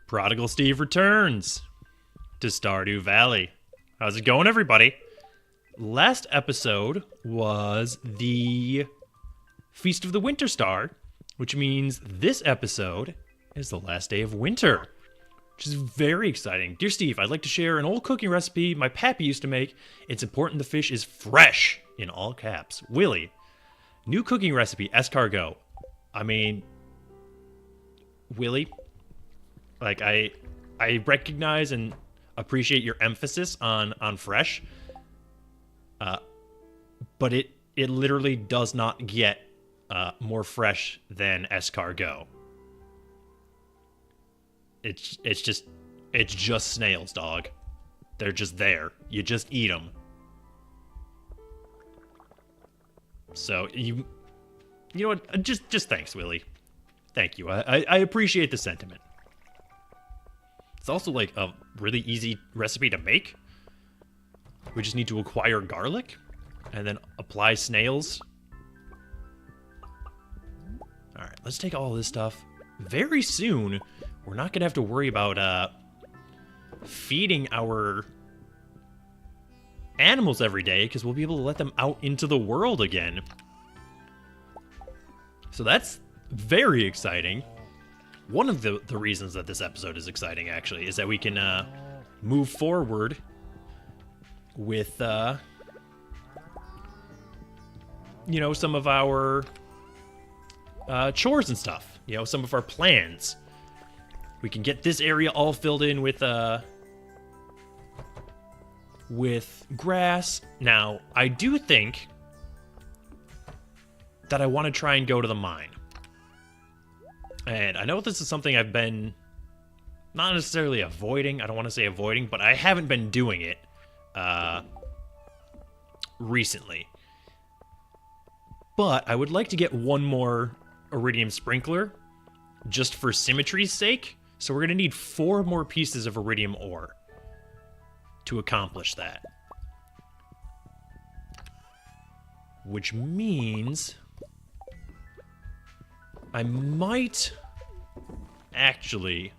Prodigal Steve returns to Stardew Valley. How's it going, everybody? Last episode was the Feast of the Winter Star, which means this episode is the last day of winter, which is very exciting. Dear Steve, I'd like to share an old cooking recipe my pappy used to make. It's important the fish is fresh, in all caps. Willie, new cooking recipe, escargot. I mean, Willie, like, I recognize and appreciate your emphasis on fresh, but it literally does not get more fresh than escargot. It's just snails, dog. They're just there. You just eat them. So you know what? Just thanks, Willie. Thank you. I appreciate the sentiment. It's also like a really easy recipe to make. We just need to acquire garlic and then apply snails. All right, let's take all this stuff. Very soon, we're not going to have to worry about feeding our animals every day because we'll be able to let them out into the world again. So that's very exciting. One of the reasons that this episode is exciting, actually, is that we can move forward with, you know, some of our chores and stuff. You know, some of our plans. We can get this area all filled in with grass. Now, I do think that I want to try and go to the mine. And I know this is something I've been not necessarily avoiding. I don't want to say avoiding, but I haven't been doing it recently. But I would like to get one more iridium sprinkler just for symmetry's sake. So we're going to need 4 more pieces of iridium ore to accomplish that. Which means I might actually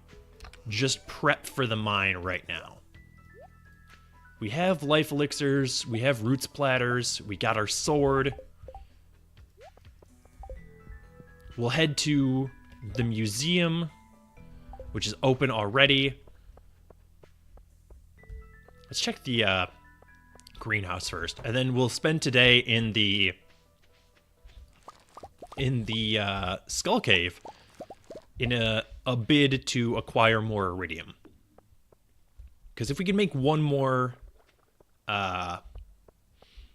just prep for the mine right now. We have life elixirs, we have roots platters, we got our sword. We'll head to the museum, which is open already. Let's check the greenhouse first, and then we'll spend today in the Skull Cave in a bid to acquire more iridium. Because if we can make one more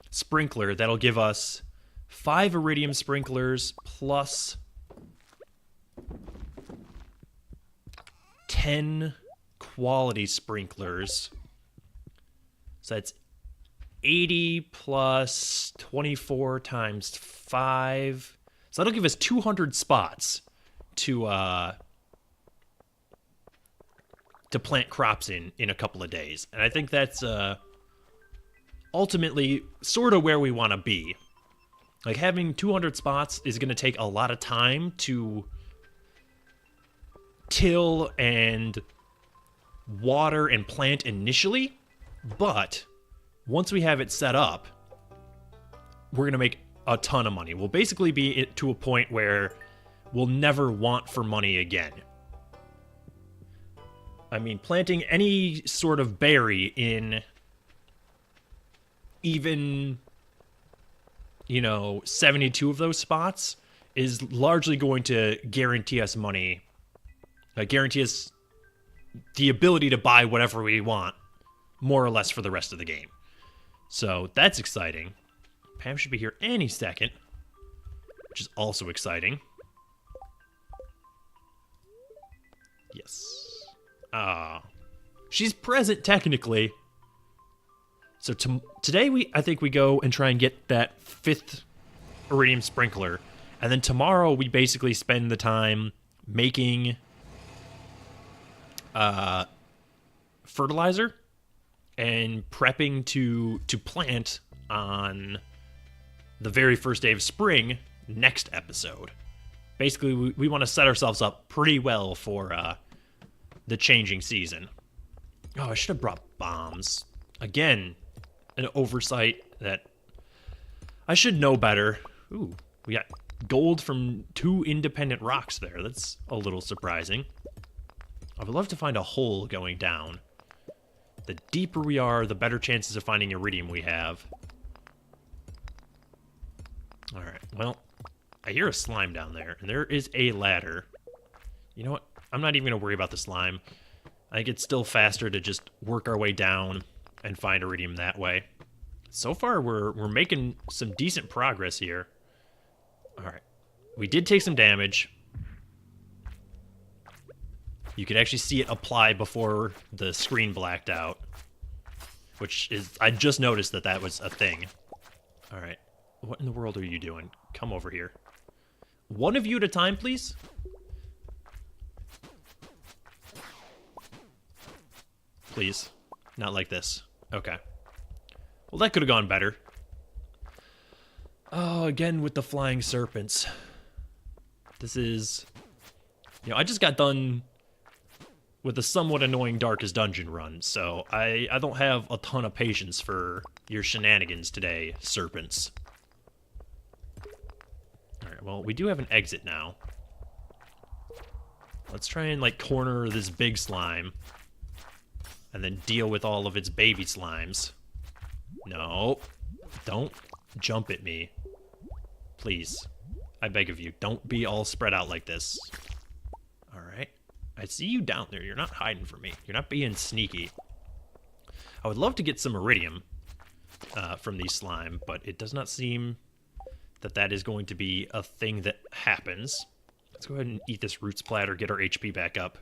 sprinkler, that'll give us 5 iridium sprinklers plus 10 quality sprinklers. So that's 80 plus 24 times 5. So that'll give us 200 spots to plant crops in a couple of days. And I think that's ultimately sort of where we want to be. Like, having 200 spots is going to take a lot of time to till and water and plant initially, but once we have it set up, we're going to make a ton of money. We'll basically be to a point where we'll never want for money again. I mean, planting any sort of berry in even, 72 of those spots is largely going to guarantee us money. Guarantee us the ability to buy whatever we want, more or less, for the rest of the game. So that's exciting. Pam should be here any second, which is also exciting. Yes. She's present technically. So today I think we go and try and get that 5th iridium sprinkler, and then tomorrow we basically spend the time making fertilizer and prepping to plant on the very first day of spring next episode. Basically, we want to set ourselves up pretty well for the changing season. Oh, I should have brought bombs. Again, an oversight that I should know better. Ooh, we got gold from 2 independent rocks there. That's a little surprising. I would love to find a hole going down. The deeper we are, the better chances of finding iridium we have. Alright, well, I hear a slime down there, and there is a ladder. You know what? I'm not even going to worry about the slime. I think it's still faster to just work our way down and find iridium that way. So far, we're making some decent progress here. Alright, we did take some damage. You could actually see it apply before the screen blacked out. Which is, I just noticed that that was a thing. Alright, what in the world are you doing? Come over here. One of you at a time, please? Please. Not like this. Okay. Well, that could have gone better. Oh, again with the flying serpents. This is... You know, I just got done with a somewhat annoying Darkest Dungeon run, so I don't have a ton of patience for your shenanigans today, serpents. Alright, well, we do have an exit now. Let's try and, like, corner this big slime. And then deal with all of its baby slimes. No. Don't jump at me. Please. I beg of you, don't be all spread out like this. Alright. I see you down there. You're not hiding from me. You're not being sneaky. I would love to get some iridium from these slime, but it does not seem that that is going to be a thing that happens. Let's go ahead and eat this roots platter, get our HP back up.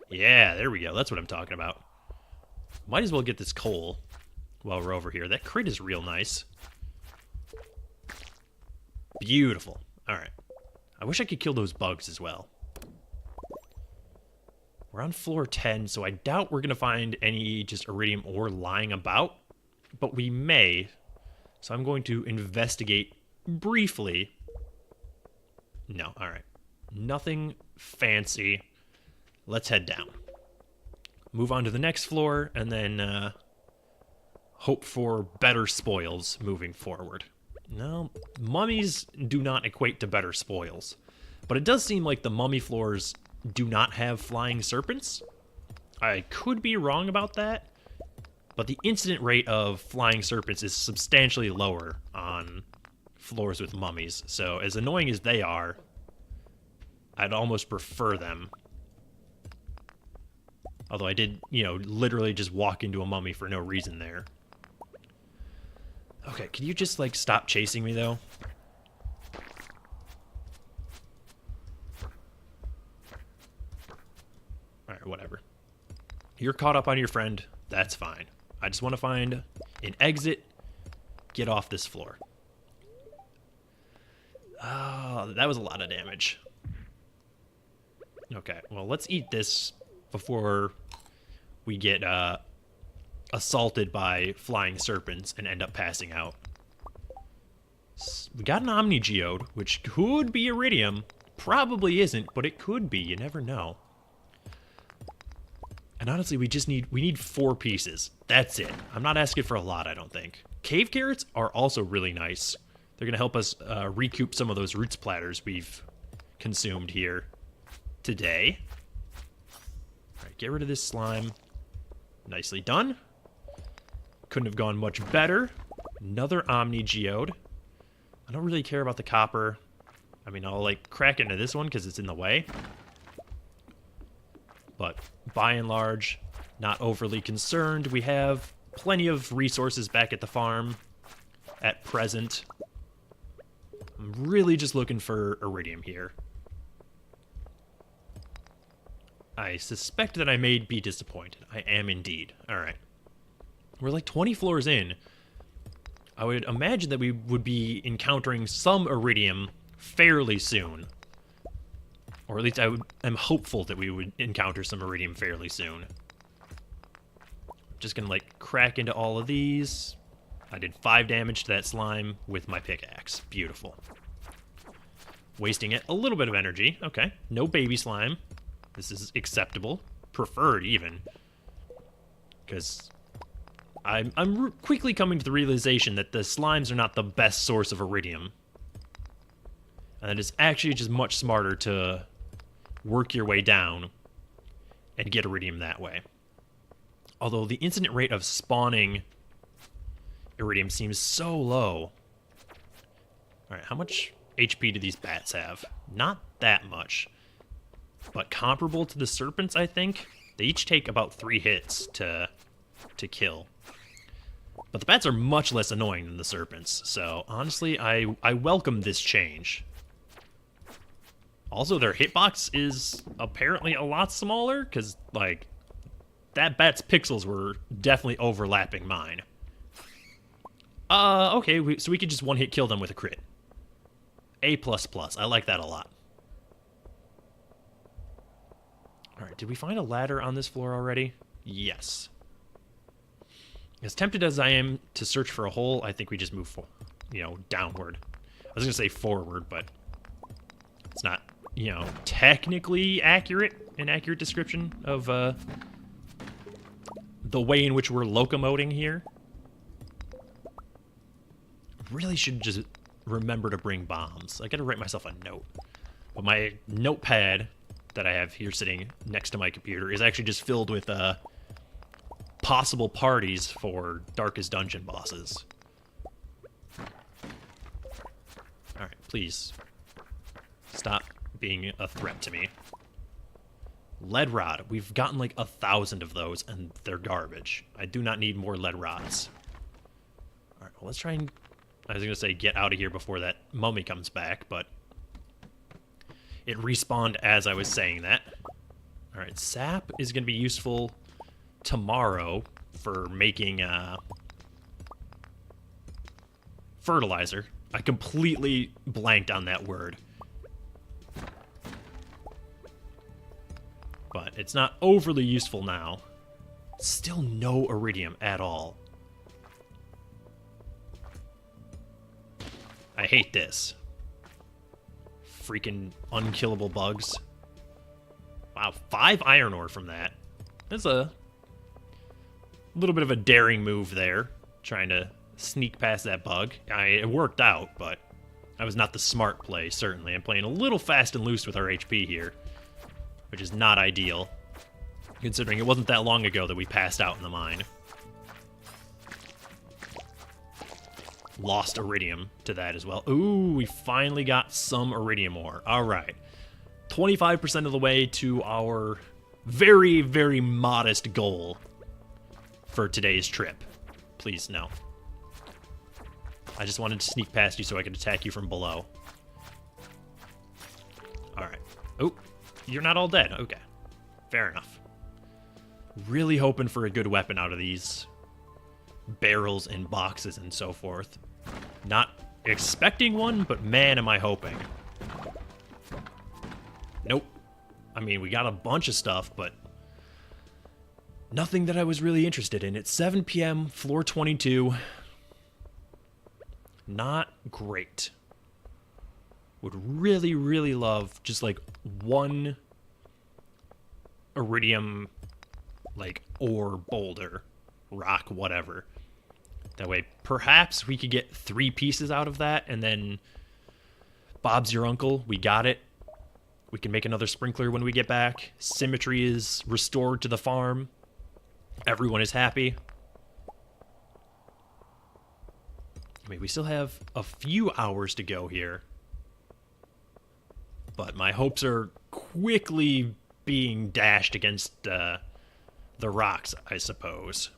Yeah, there we go. That's what I'm talking about. Might as well get this coal while we're over here. That crate is real nice. Beautiful. Alright. I wish I could kill those bugs as well. We're on floor 10, so I doubt we're going to find any just iridium ore lying about. But we may. So I'm going to investigate briefly. No, alright. Nothing fancy. Let's head down. Move on to the next floor, and then hope for better spoils moving forward. No, mummies do not equate to better spoils. But it does seem like the mummy floors do not have flying serpents. I could be wrong about that, but the incident rate of flying serpents is substantially lower on floors with mummies. So as annoying as they are, I'd almost prefer them. Although I did, you know, literally just walk into a mummy for no reason there. Okay, can you just, like, stop chasing me, though? Alright, whatever. You're caught up on your friend. That's fine. I just want to find an exit. Get off this floor. Oh, that was a lot of damage. Okay, well, let's eat this before we get assaulted by flying serpents and end up passing out. We got an Omni Geode, which could be iridium. Probably isn't, but it could be. You never know. And honestly, we need 4 pieces. That's it. I'm not asking for a lot, I don't think. Cave carrots are also really nice. They're going to help us recoup some of those roots platters we've consumed here today. Alright, get rid of this slime. Nicely done. Couldn't have gone much better. Another Omni Geode. I don't really care about the copper. I mean, I'll, like, crack into this one because it's in the way. But by and large, not overly concerned. We have plenty of resources back at the farm at present. I'm really just looking for iridium here. I suspect that I may be disappointed. I am indeed. Alright. We're like 20 floors in. I would imagine that we would be encountering some iridium fairly soon. Or at least I'm hopeful that we would encounter some iridium fairly soon. Just gonna, like, crack into all of these. I did 5 damage to that slime with my pickaxe. Beautiful. Wasting it a little bit of energy. Okay. No baby slime. This is acceptable. preferred even. Because I'm quickly coming to the realization that the slimes are not the best source of iridium. And it's actually just much smarter to work your way down and get iridium that way. Although the incident rate of spawning iridium seems so low. Alright, how much HP do these bats have? Not that much. But comparable to the serpents, I think. They each take about 3 hits to kill. But the bats are much less annoying than the serpents, so honestly, I welcome this change. Also, their hitbox is apparently a lot smaller, because, like, that bat's pixels were definitely overlapping mine. Okay, so we could just one-hit kill them with a crit. A++, I like that a lot. Alright, did we find a ladder on this floor already? Yes. As tempted as I am to search for a hole, I think we just move, downward. I was going to say forward, but it's not, technically an accurate description of the way in which we're locomoting here. Really should just remember to bring bombs. I got to write myself a note. But my notepad that I have here sitting next to my computer is actually just filled with possible parties for Darkest Dungeon bosses. Alright, please. Stop being a threat to me. Lead rod. We've gotten like 1,000 of those, and they're garbage. I do not need more lead rods. Alright, well, let's try and... I was going to say get out of here before that mummy comes back, but... it respawned as I was saying that. Alright, sap is going to be useful tomorrow for making fertilizer. I completely blanked on that word. But it's not overly useful now. Still no iridium at all. I hate this. Freaking unkillable bugs. Wow, 5 iron ore from that. That's a little bit of a daring move there, trying to sneak past that bug. It worked out, but I was not the smart play, certainly. I'm playing a little fast and loose with our HP here, which is not ideal, considering it wasn't that long ago that we passed out in the mine. Lost iridium to that as well. Ooh, we finally got some iridium ore. All right. 25% of the way to our very, very modest goal for today's trip. Please, no. I just wanted to sneak past you so I could attack you from below. Alright. Oh, you're not all dead. Okay. Fair enough. Really hoping for a good weapon out of these barrels and boxes and so forth. Not expecting one, but man, am I hoping. Nope. I mean, we got a bunch of stuff, but nothing that I was really interested in. It's 7 p.m., floor 22. Not great. Would really, really love just like one iridium, like, ore boulder, rock, whatever. That way, perhaps we could get 3 pieces out of that, and then Bob's your uncle. We got it. We can make another sprinkler when we get back. Symmetry is restored to the farm. Everyone is happy. I mean, we still have a few hours to go here. But my hopes are quickly being dashed against the rocks, I suppose.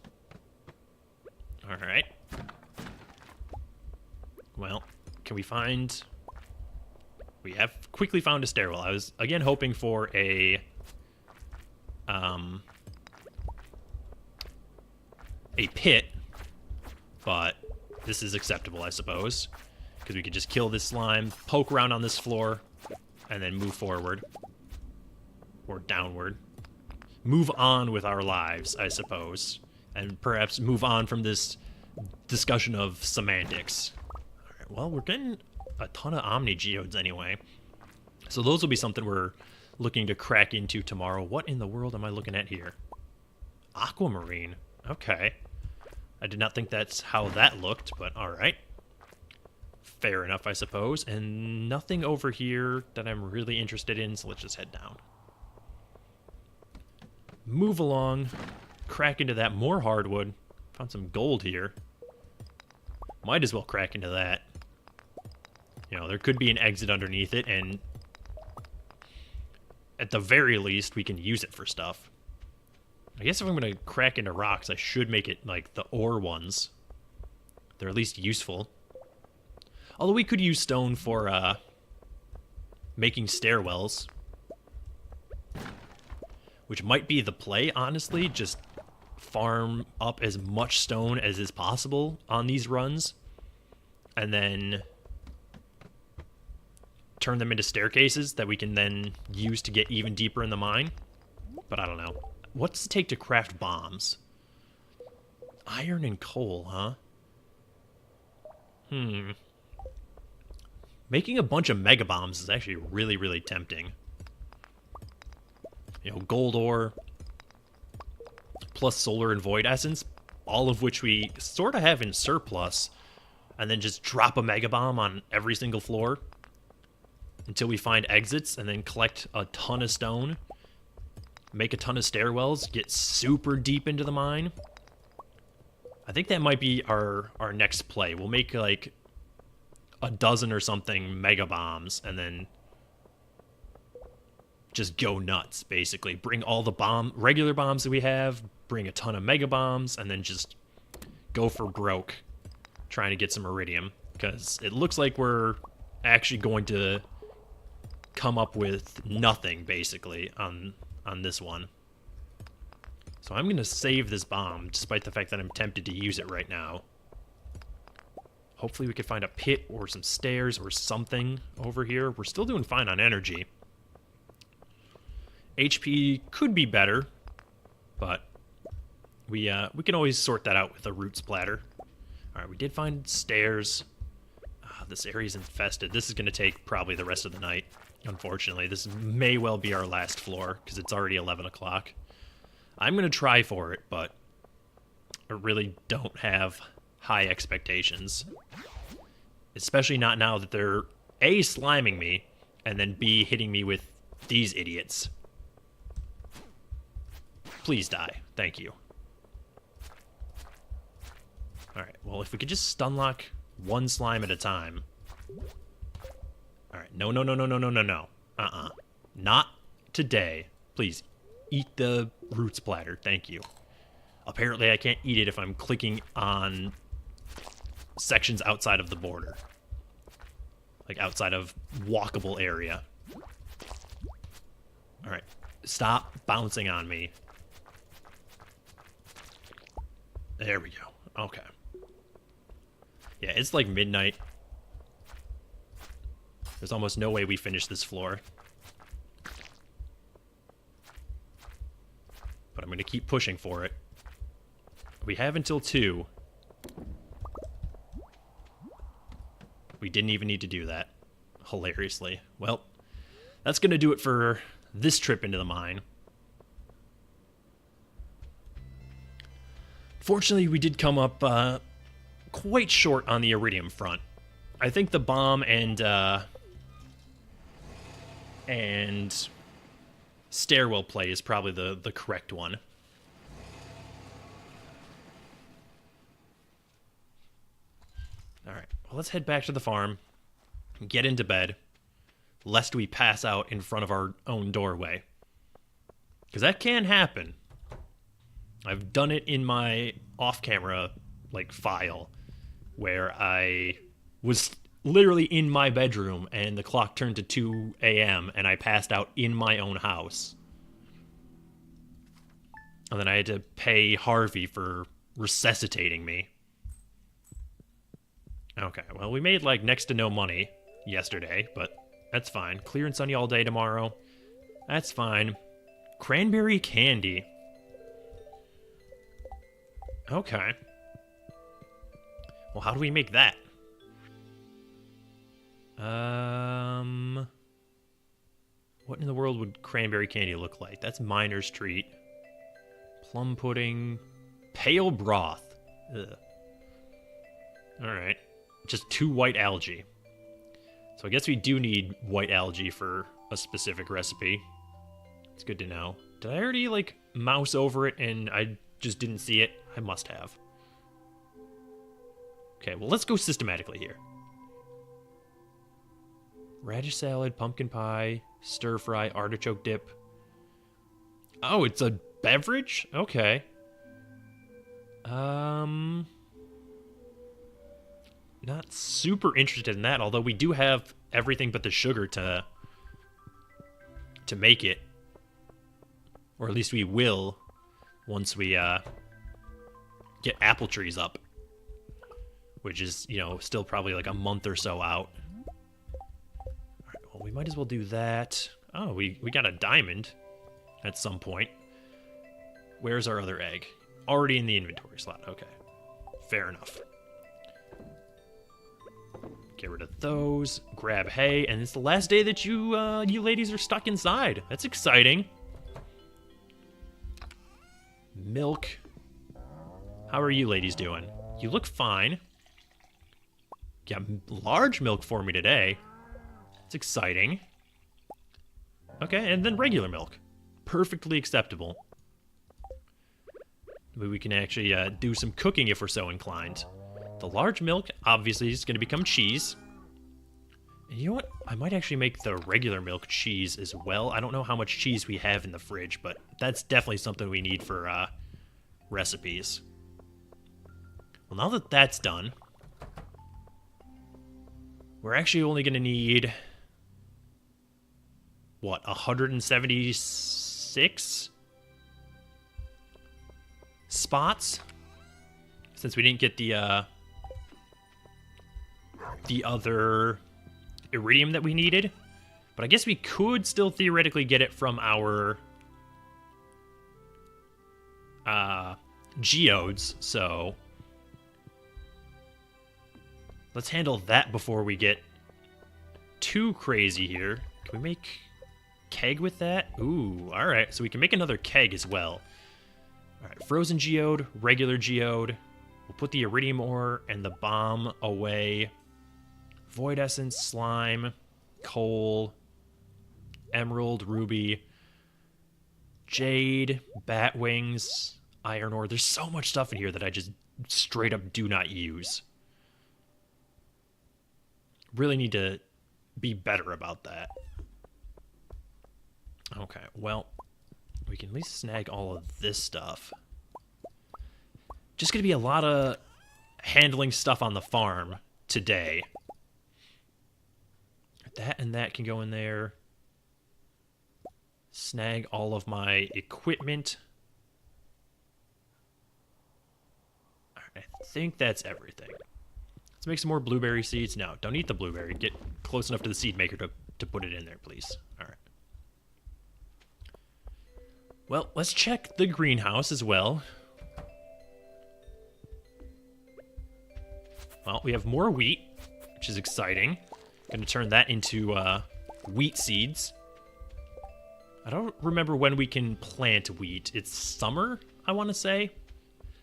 Alright. Well, can we find... We have quickly found a stairwell. I was, again, hoping for a pit, but this is acceptable, I suppose, because we could just kill this slime, poke around on this floor, and then move forward. Or downward. Move on with our lives, I suppose, and perhaps move on from this discussion of semantics. Alright, well, we're getting a ton of Omni Geodes anyway, so those will be something we're looking to crack into tomorrow. What in the world am I looking at here? Aquamarine. Okay. I did not think that's how that looked, but alright. Fair enough, I suppose. And nothing over here that I'm really interested in, so let's just head down. Move along. Crack into that. More hardwood. Found some gold here. Might as well crack into that. You know, there could be an exit underneath it, and at the very least, we can use it for stuff. I guess if I'm going to crack into rocks, I should make it like the ore ones. They're at least useful. Although we could use stone for making stairwells. Which might be the play, honestly. Just farm up as much stone as is possible on these runs. And then turn them into staircases that we can then use to get even deeper in the mine. But I don't know. What's it take to craft bombs? Iron and coal, huh? Making a bunch of mega bombs is actually really, really tempting. You know, gold ore, plus solar and void essence, all of which we sort of have in surplus, and then just drop a mega bomb on every single floor until we find exits, and then collect a ton of stone, make a ton of stairwells, get super deep into the mine. I think that might be our next play. We'll make like a dozen or something mega bombs, and then just go nuts, basically. Bring all the regular bombs that we have, bring a ton of mega bombs, and then just go for broke trying to get some iridium, because it looks like we're actually going to come up with nothing, basically, on this one. So I'm going to save this bomb, despite the fact that I'm tempted to use it right now. Hopefully we can find a pit or some stairs or something over here. We're still doing fine on energy. HP could be better, but we can always sort that out with a root splatter. Alright, we did find stairs. This area's infested. This is going to take probably the rest of the night, unfortunately. This may well be our last floor, because it's already 11 o'clock. I'm going to try for it, but I really don't have high expectations. Especially not now that they're A, sliming me, and then B, hitting me with these idiots. Please die. Thank you. Alright, well, if we could just stunlock one slime at a time. Alright, no. Not today. Please, eat the root splatter. Thank you. Apparently I can't eat it if I'm clicking on sections outside of the border. Like outside of walkable area. Alright, stop bouncing on me. There we go. Okay. Yeah, it's like midnight. There's almost no way we finish this floor. But I'm going to keep pushing for it. We have until 2. We didn't even need to do that. Hilariously. Well, that's going to do it for this trip into the mine. Fortunately, we did come up quite short on the iridium front. I think the bomb and stairwell play is probably the correct one. Alright, well, let's head back to the farm, get into bed, lest we pass out in front of our own doorway. Because that can happen. I've done it in my off-camera, like, file, where I was literally in my bedroom, and the clock turned to 2 a.m., and I passed out in my own house. And then I had to pay Harvey for resuscitating me. Okay, well, we made, like, next to no money yesterday, but that's fine. Clear and sunny all day tomorrow. That's fine. Cranberry candy. Okay. Well, how do we make that? What in the world would cranberry candy look like? That's miner's treat. Plum pudding. Pale broth. Ugh. Alright. Just 2 white algae. So I guess we do need white algae for a specific recipe. It's good to know. Did I already, like, mouse over it and I just didn't see it? I must have. Okay, well, let's go systematically here. Radish salad, pumpkin pie, stir fry, artichoke dip. Oh, it's a beverage? Okay. Not super interested in that, although we do have everything but the sugar to make it. Or at least we will once we get apple trees up. Which is, you know, still probably like a month or so out. Alright, well, we might as well do that. Oh, we got a diamond at some point. Where's our other egg? Already in the inventory slot. Okay. Fair enough. Get rid of those. Grab hay. And it's the last day that you ladies are stuck inside. That's exciting. Milk. How are you ladies doing? You look fine. Got large milk for me today. It's exciting. Okay, and then regular milk. Perfectly acceptable. Maybe we can actually do some cooking if we're so inclined. The large milk, obviously, is going to become cheese. And you know what? I might actually make the regular milk cheese as well. I don't know how much cheese we have in the fridge, but that's definitely something we need for recipes. Well, now that that's done, we're actually only going to need, what, 176 spots? Since we didn't get the other iridium that we needed. But I guess we could still theoretically get it from our geodes, so let's handle that before we get too crazy here. Can we make keg with that? Ooh, alright, so we can make another keg as well. Alright, frozen geode, regular geode. We'll put the iridium ore and the bomb away. Void essence, slime, coal, emerald, ruby, jade, bat wings, iron ore. There's so much stuff in here that I just straight up do not use. Really need to be better about that. Okay, well, we can at least snag all of this stuff. Just gonna be a lot of handling stuff on the farm today. That and that can go in there. Snag all of my equipment. I think that's everything. Let's make some more blueberry seeds. No, don't eat the blueberry. Get close enough to the seed maker to put it in there, please. All right. Well, let's check the greenhouse as well. Well, we have more wheat, which is exciting. Going to turn that into wheat seeds. I don't remember when we can plant wheat. It's summer, I want to say.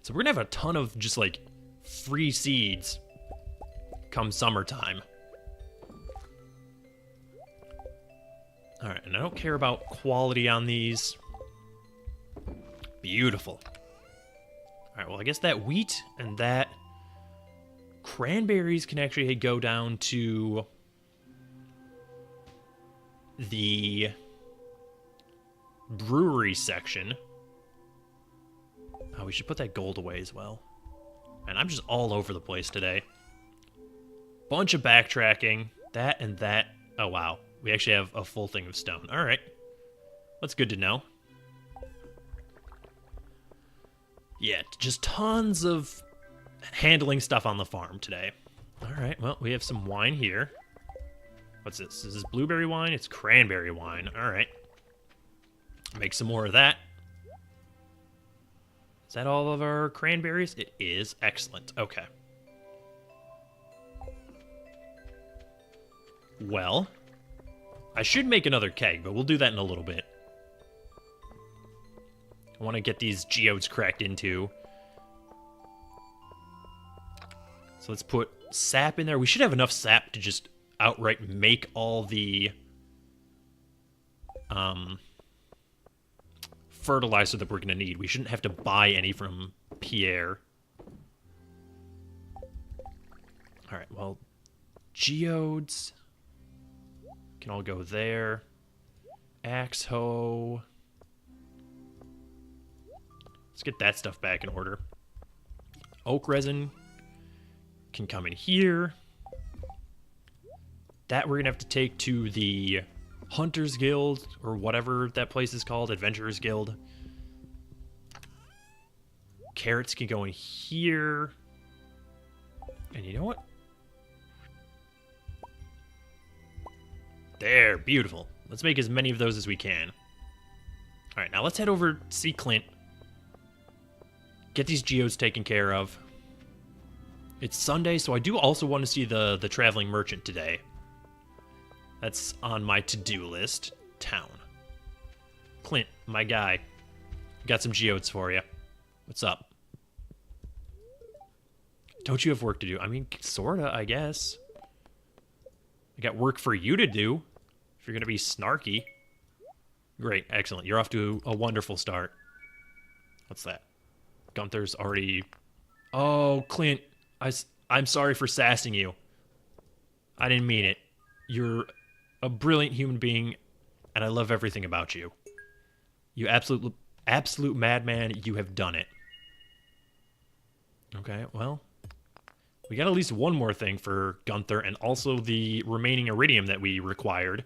So we're going to have a ton of just like free seeds come summertime. All right, and I don't care about quality on these. Beautiful. All right, well, I guess that wheat and that cranberries can actually go down to the brewery section. Oh, we should put that gold away as well. And I'm just all over the place today. Bunch of backtracking. That and that. Oh, wow. We actually have a full thing of stone. All right. That's good to know. Yeah, just tons of handling stuff on the farm today. All right, well, we have some wine here. What's this? Is this blueberry wine? It's cranberry wine. All right. Make some more of that. Is that all of our cranberries? It is. Excellent. Okay. Well, I should make another keg, but we'll do that in a little bit. I want to get these geodes cracked into. So let's put sap in there. We should have enough sap to just outright make all the fertilizer that we're going to need. We shouldn't have to buy any from Pierre. All right, well, geodes can all go there. Axe hoe. Let's get that stuff back in order. Oak resin can come in here. That we're going to have to take to the Hunters Guild, or whatever that place is called, Adventurers Guild. Carrots can go in here. And you know what? There, beautiful. Let's make as many of those as we can. All right, now let's head over to see Clint. Get these geodes taken care of. It's Sunday, so I do also want to see the traveling merchant today. That's on my to-do list. Town. Clint, my guy. Got some geodes for you. What's up? Don't you have work to do? I mean, sorta, I guess. I got work for you to do, if you're going to be snarky. Great, excellent. You're off to a wonderful start. What's that? Gunther's already... Oh, Clint, I'm sorry for sassing you. I didn't mean it. You're a brilliant human being, and I love everything about you. You absolute madman, you have done it. Okay, well... We got at least one more thing for Gunther, and also the remaining iridium that we required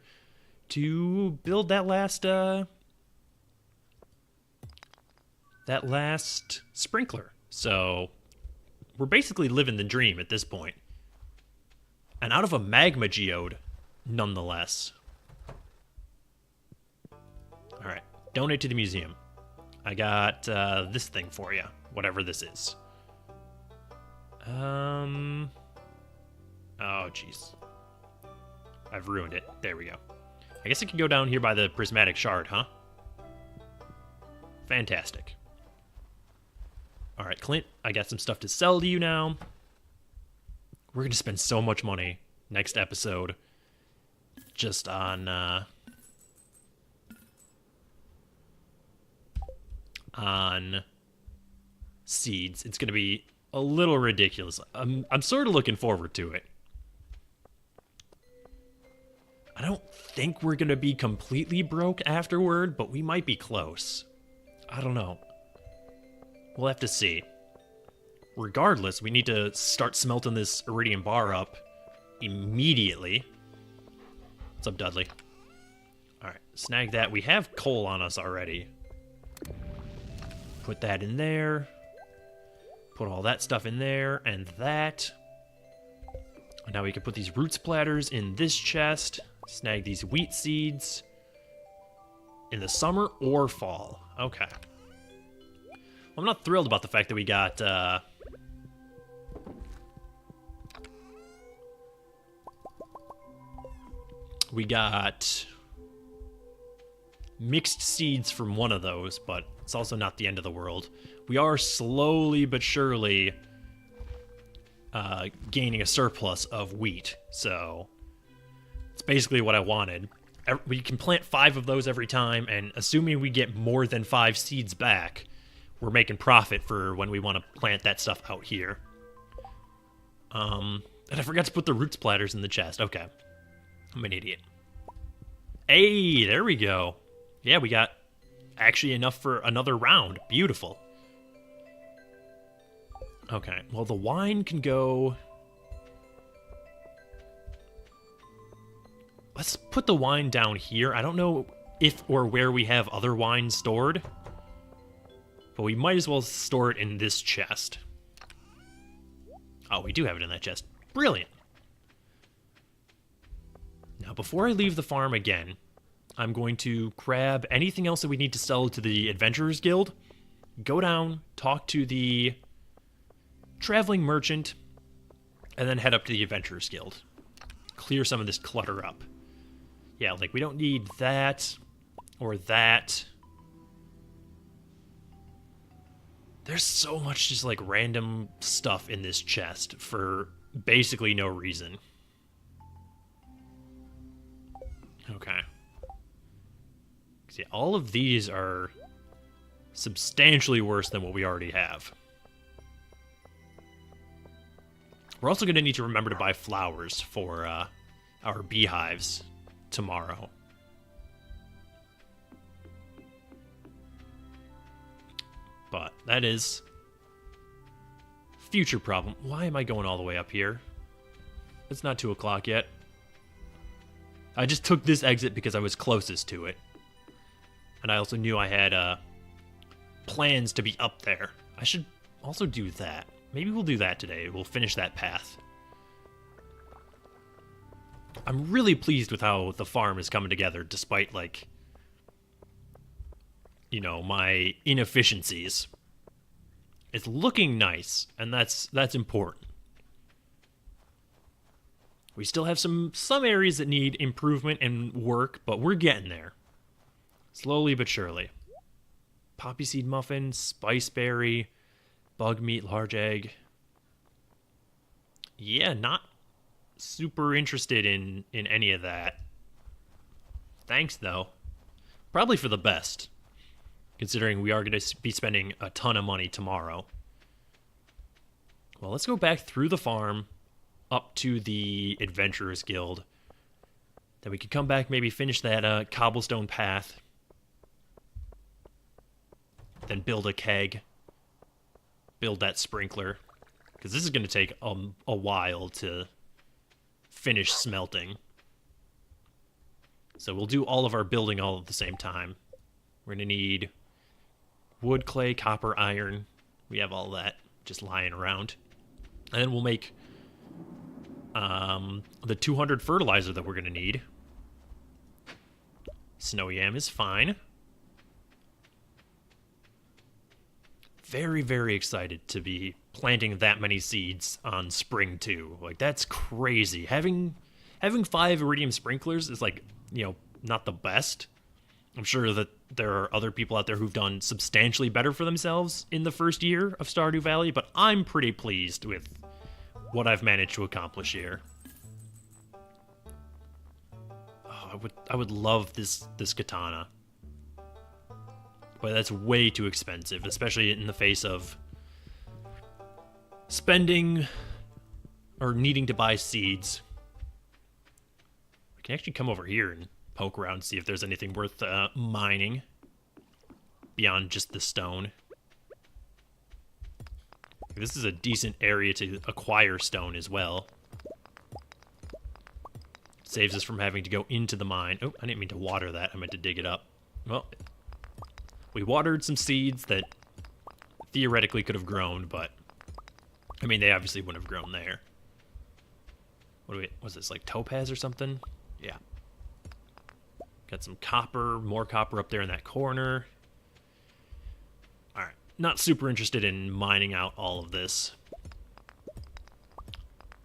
to build that last sprinkler. So we're basically living the dream at this point. And out of a magma geode, nonetheless. All right, donate to the museum. I got this thing for you, whatever this is. Oh, jeez. I've ruined it. There we go. I guess it can go down here by the prismatic shard, huh? Fantastic. All right, Clint, I got some stuff to sell to you now. We're going to spend so much money next episode just on seeds. It's going to be a little ridiculous. I'm sort of looking forward to it. I don't think we're going to be completely broke afterward, but we might be close. I don't know. We'll have to see. Regardless, we need to start smelting this iridium bar up immediately. What's up, Dudley? All right, snag that. We have coal on us already. Put that in there. Put all that stuff in there, and that. And now we can put these root splatters in this chest. Snag these wheat seeds. In the summer or fall. Okay. Well, I'm not thrilled about the fact that we got, mixed seeds from one of those, but it's also not the end of the world. We are slowly but surely gaining a surplus of wheat, so it's basically what I wanted. We can plant 5 of those every time, and assuming we get more than 5 seeds back, we're making profit for when we want to plant that stuff out here. And I forgot to put the root splatters in the chest. Okay. I'm an idiot. Hey, there we go. Yeah, we got actually enough for another round. Beautiful. Okay, well, the wine can go... Let's put the wine down here. I don't know if or where we have other wines stored, but we might as well store it in this chest. Oh, we do have it in that chest. Brilliant. Now, before I leave the farm again, I'm going to grab anything else that we need to sell to the Adventurers Guild, go down, talk to the traveling merchant, and then head up to the Adventurers Guild. Clear some of this clutter up. Yeah, like, we don't need that or that. There's so much just, like, random stuff in this chest for basically no reason. Okay. See, all of these are substantially worse than what we already have. We're also going to need to remember to buy flowers for our beehives tomorrow. But that is future problem. Why am I going all the way up here? It's not 2 o'clock yet. I just took this exit because I was closest to it. And I also knew I had plans to be up there. I should also do that. Maybe we'll do that today. We'll finish that path. I'm really pleased with how the farm is coming together, despite, like, you know, my inefficiencies. It's looking nice, and that's important. We still have some areas that need improvement and work, but we're getting there. Slowly but surely. Poppy seed muffin, spiceberry, bug meat, large egg. Yeah, not super interested in any of that. Thanks, though. Probably for the best, considering we are going to be spending a ton of money tomorrow. Well, let's go back through the farm up to the Adventurers Guild. Then we could come back, maybe finish that cobblestone path. Then build a keg. Build that sprinkler. Because this is going to take a while to finish smelting. So we'll do all of our building all at the same time. We're going to need wood, clay, copper, iron. We have all that just lying around. And then we'll make the 200 fertilizer that we're going to need. Snow yam is fine. Very, very excited to be planting that many seeds on spring 2. Like, that's crazy. Having 5 iridium sprinklers is, like, you know, not the best. I'm sure that there are other people out there who've done substantially better for themselves in the first year of Stardew Valley, but I'm pretty pleased with what I've managed to accomplish here. Oh, I would love this katana. But that's way too expensive, especially in the face of spending or needing to buy seeds. I can actually come over here and poke around and see if there's anything worth mining beyond just the stone. This is a decent area to acquire stone as well. Saves us from having to go into the mine. Oh, I didn't mean to water that. I meant to dig it up. Well, we watered some seeds that theoretically could have grown, but I mean, they obviously wouldn't have grown there. Was this like topaz or something? Yeah. Got some copper, more copper up there in that corner. All right, not super interested in mining out all of this.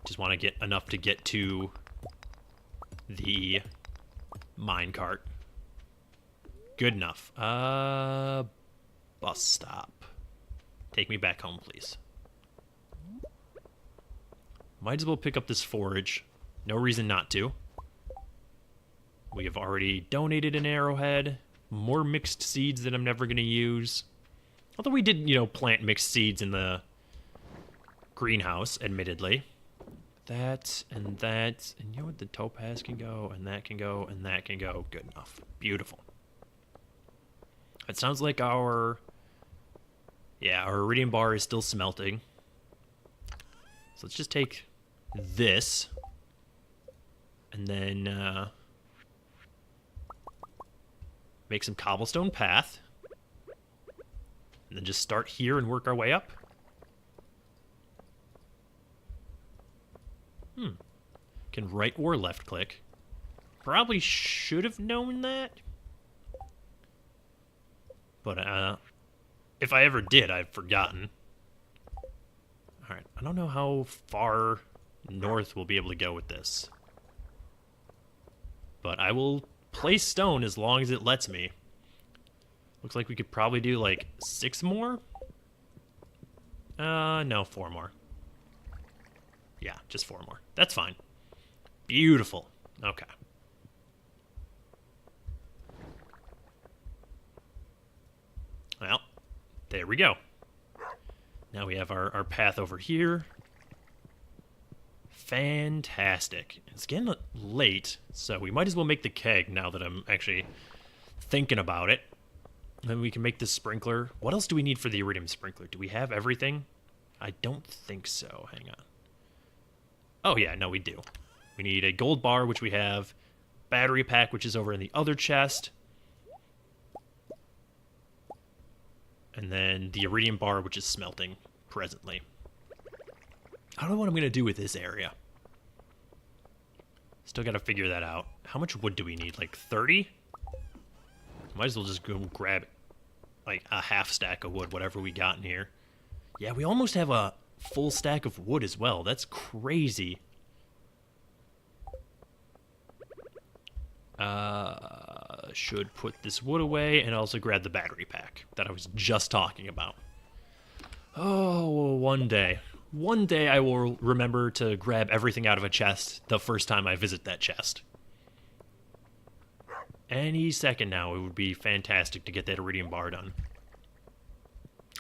Just want to get enough to get to the minecart. Good enough. Bus stop. Take me back home, please. Might as well pick up this forage. No reason not to. We have already donated an arrowhead. More mixed seeds that I'm never going to use. Although we did, you know, plant mixed seeds in the greenhouse, admittedly. That, and you know what? The topaz can go, and that can go, and that can go. Good enough. Beautiful. It sounds like our iridium bar is still smelting. So let's just take this, and then make some cobblestone path, and then just start here and work our way up. Can right or left click. Probably should have known that. But if I ever did, I've forgotten. Alright, I don't know how far north we'll be able to go with this. but I will place stone as long as it lets me. Looks like we could probably do like 6 more. No, 4 more. Yeah, just 4 more. That's fine. Beautiful. Okay. Well, there we go. Now we have our path over here. Fantastic. It's getting late, so we might as well make the keg now that I'm actually thinking about it. Then we can make the sprinkler. What else do we need for the iridium sprinkler? Do we have everything? I don't think so. Hang on. Oh, yeah, no, we do. We need a gold bar, which we have. Battery pack, which is over in the other chest. And then the iridium bar, which is smelting presently. I don't know what I'm going to do with this area. Still got to figure that out. How much wood do we need? Like 30? Might as well just go grab like a half stack of wood, whatever we got in here. Yeah, we almost have a full stack of wood as well. That's crazy. Should put this wood away and also grab the battery pack that I was just talking about. Oh, one day. One day I will remember to grab everything out of a chest the first time I visit that chest. Any second now, it would be fantastic to get that iridium bar done.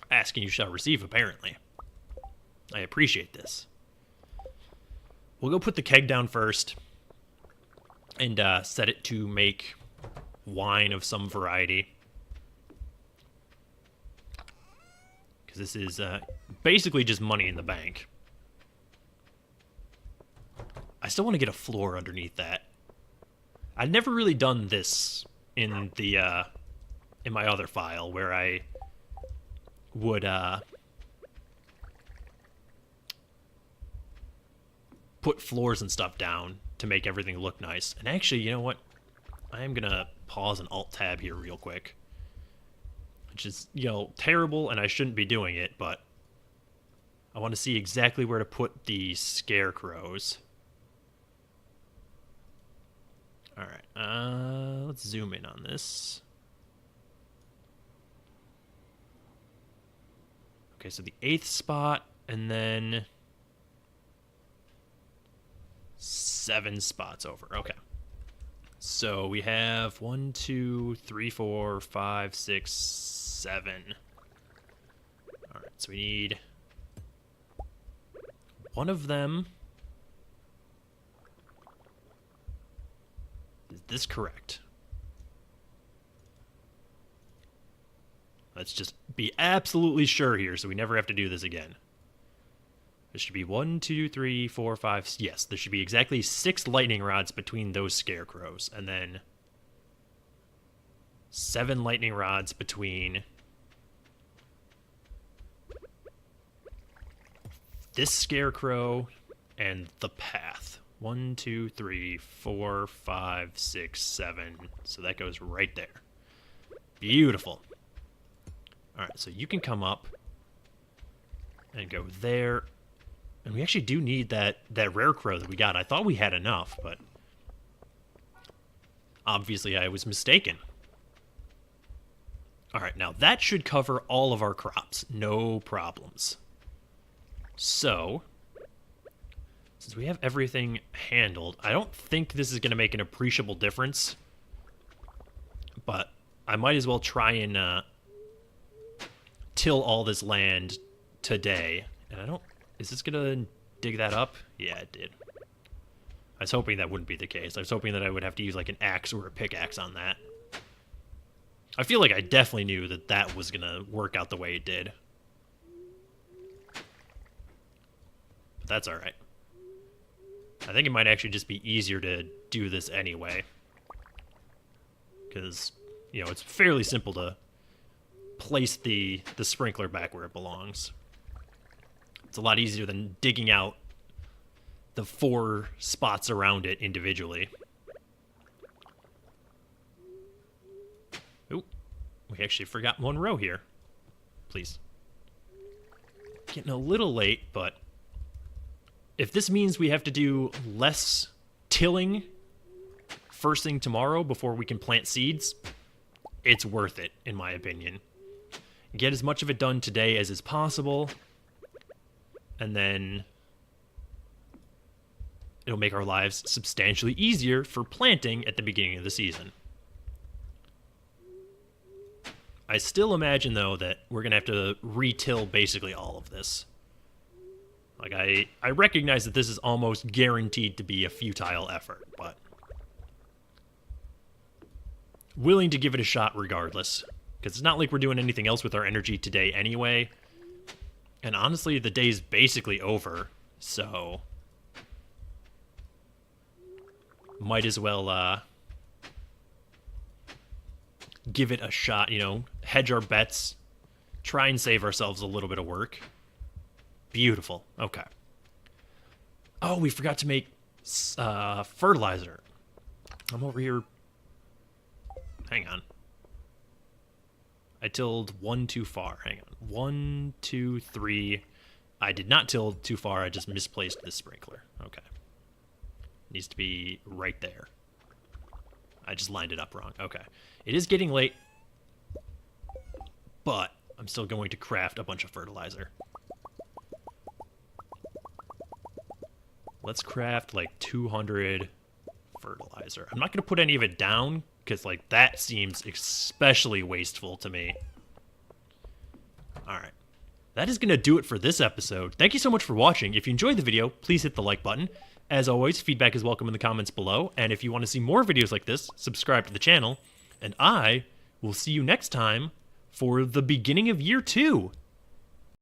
Ask and you shall receive, apparently. I appreciate this. We'll go put the keg down first and set it to make wine of some variety. Because this is basically just money in the bank. I still want to get a floor underneath that. I've never really done this in the in my other file where I would put floors and stuff down to make everything look nice. And actually, you know what? I am gonna pause and alt tab here real quick, which is, you know, terrible, and I shouldn't be doing it, but I want to see exactly where to put the scarecrows. All right, let's zoom in on this. Okay, so the 8th spot, and then 7 spots over. Okay. So we have 1, 2, 3, 4, 5, 6, 7. All right, so we need one of them. Is this correct? Let's just be absolutely sure here so we never have to do this again. There should be 1, 2, 3, 4, 5. Yes, there should be exactly 6 lightning rods between those scarecrows. And then 7 lightning rods between this scarecrow and the path. 1, 2, 3, 4, 5, 6, 7. So that goes right there. Beautiful. All right, so you can come up and go there. And we actually do need that rare crow that we got. I thought we had enough, but obviously I was mistaken. All right, now that should cover all of our crops. No problems. So, since we have everything handled, I don't think this is going to make an appreciable difference. But I might as well try and till all this land today. And I don't... Is this gonna dig that up? Yeah, it did. I was hoping that wouldn't be the case. I was hoping that I would have to use like an axe or a pickaxe on that. I feel like I definitely knew that that was gonna work out the way it did. But that's alright. I think it might actually just be easier to do this anyway. Because, you know, it's fairly simple to place the sprinkler back where it belongs. It's a lot easier than digging out the 4 spots around it individually. Ooh, we actually forgot 1 row here. Please. Getting a little late, but if this means we have to do less tilling first thing tomorrow before we can plant seeds, it's worth it, in my opinion. Get as much of it done today as is possible, and then it'll make our lives substantially easier for planting at the beginning of the season. I still imagine, though, that we're going to have to re-till basically all of this. Like, I recognize that this is almost guaranteed to be a futile effort, but willing to give it a shot regardless. Because it's not like we're doing anything else with our energy today anyway. And honestly, the day's basically over, so might as well give it a shot, you know, hedge our bets, try and save ourselves a little bit of work. Beautiful. Okay. Oh, we forgot to make fertilizer. I'm over here. Hang on. I tilled one too far. Hang on. 1, 2, 3. I did not till too far. I just misplaced this sprinkler. Okay. Needs to be right there. I just lined it up wrong. Okay. It is getting late, but I'm still going to craft a bunch of fertilizer. Let's craft like 200 fertilizer. I'm not going to put any of it down because like that seems especially wasteful to me. All right. That is going to do it for this episode. Thank you so much for watching. If you enjoyed the video, please hit the like button. As always, feedback is welcome in the comments below. And if you want to see more videos like this, subscribe to the channel. And I will see you next time for the beginning of year 2.